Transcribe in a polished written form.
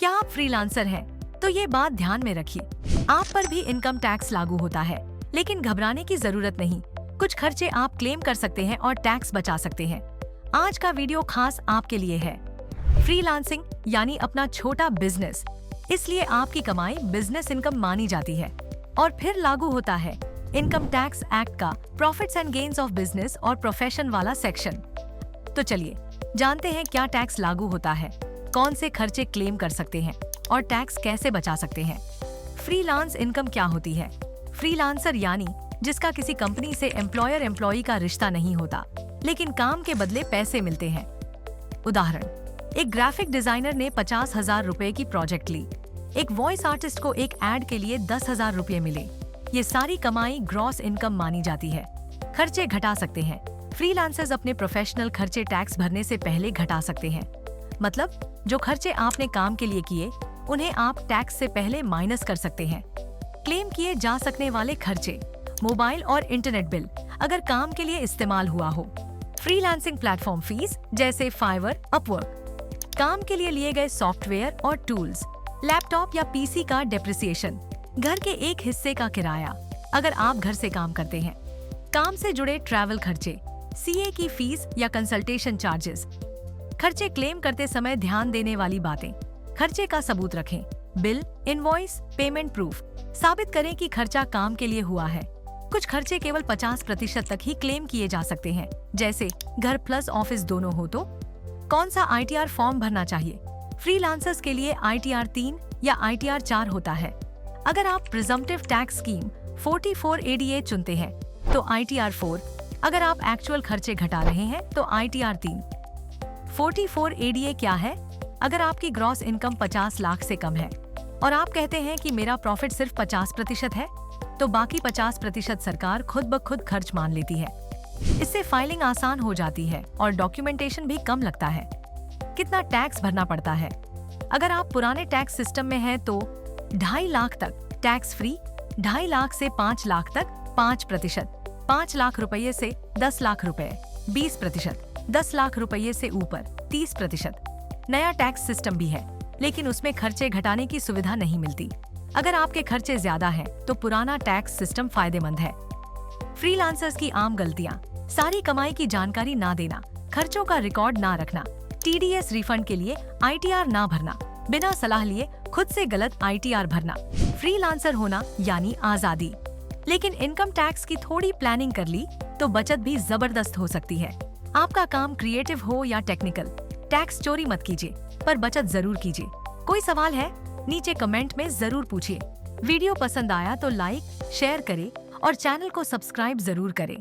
क्या आप फ्रीलांसर हैं? तो ये बात ध्यान में रखिए, आप पर भी इनकम टैक्स लागू होता है, लेकिन घबराने की जरूरत नहीं। कुछ खर्चे आप क्लेम कर सकते हैं और टैक्स बचा सकते हैं। आज का वीडियो खास आपके लिए है। फ्रीलांसिंग यानी अपना छोटा बिजनेस, इसलिए आपकी कमाई बिजनेस इनकम मानी जाती है और फिर लागू होता है इनकम टैक्स एक्ट का profits and gains of business और प्रोफेशन वाला सेक्शन। तो चलिए जानते हैं क्या टैक्स लागू होता है, कौन से खर्चे क्लेम कर सकते हैं और टैक्स कैसे बचा सकते हैं। फ्रीलांस इनकम क्या होती है? फ्रीलांसर यानी जिसका किसी कंपनी से एम्प्लॉयर एम्प्लॉई का रिश्ता नहीं होता, लेकिन काम के बदले पैसे मिलते हैं। उदाहरण, एक ग्राफिक डिजाइनर ने 50,000 रुपए की प्रोजेक्ट ली। एक वॉइस आर्टिस्ट को एक एड के लिए 10,000 रुपए मिले। ये सारी कमाई ग्रॉस इनकम मानी जाती है। खर्चे घटा सकते हैं। फ्रीलांसर्स अपने प्रोफेशनल खर्चे टैक्स भरने से पहले घटा सकते हैं। मतलब जो खर्चे आपने काम के लिए किए, उन्हें आप टैक्स से पहले माइनस कर सकते हैं। क्लेम किए जा सकने वाले खर्चे, मोबाइल और इंटरनेट बिल अगर काम के लिए इस्तेमाल हुआ हो। फ्रीलांसिंग प्लेटफॉर्म फीस जैसे फाइवर, अपवर्क, काम के लिए लिए गए सॉफ्टवेयर और टूल्स, लैपटॉप या पीसी का डेप्रिसिएशन, घर के एक हिस्से का किराया अगर आप घर से काम करते हैं, काम से जुड़े ट्रैवल खर्चे, सीए की फीस या कंसल्टेशन चार्जेस। खर्चे क्लेम करते समय ध्यान देने वाली बातें, खर्चे का सबूत रखें, बिल, इनवॉइस, पेमेंट प्रूफ, साबित करें कि खर्चा काम के लिए हुआ है। कुछ खर्चे केवल 50% तक ही क्लेम किए जा सकते हैं, जैसे घर प्लस ऑफिस दोनों हो तो। कौन सा आईटीआर फॉर्म भरना चाहिए? फ्रीलांसर्स के लिए आईटीआर 3 या आईटीआर 4 होता है। अगर आप प्रिजम्पटिव टैक्स स्कीम 44 एडीए चुनते हैं तो आईटीआर 4, अगर आप एक्चुअल खर्चे घटा रहे हैं तो आईटीआर 3। 44 एडीए क्या है? अगर आपकी ग्रॉस इनकम 50 लाख से कम है और आप कहते हैं कि मेरा प्रॉफिट सिर्फ 50% है, तो बाकी 50% सरकार खुद ब खुद खर्च मान लेती है। इससे फाइलिंग आसान हो जाती है और डॉक्यूमेंटेशन भी कम लगता है। कितना टैक्स भरना पड़ता है? अगर आप पुराने टैक्स सिस्टम में हैं तो 2.5 लाख तक टैक्स फ्री, 2.5 लाख से 5 लाख तक 5%, 5 लाख रुपये से 10 लाख रुपए 20%, 10 लाख रुपये से ऊपर 30%। नया टैक्स सिस्टम भी है, लेकिन उसमें खर्चे घटाने की सुविधा नहीं मिलती। अगर आपके खर्चे ज्यादा हैं, तो पुराना टैक्स सिस्टम फायदेमंद है। फ्रीलांसर्स की आम गलतियां, सारी कमाई की जानकारी ना देना, खर्चों का रिकॉर्ड ना रखना, टीडीएस रिफंड के लिए आईटीआर ना भरना, बिना सलाह लिए खुद से गलत आईटीआर भरना। फ्रीलांसर होना यानी आजादी, लेकिन इनकम टैक्स की थोड़ी प्लानिंग कर ली तो बचत भी जबरदस्त हो सकती है। आपका काम क्रिएटिव हो या टेक्निकल, टैक्स चोरी मत कीजिए, पर बचत जरूर कीजिए। कोई सवाल है? नीचे कमेंट में जरूर पूछिए। वीडियो पसंद आया तो लाइक, शेयर करें और चैनल को सब्सक्राइब जरूर करें।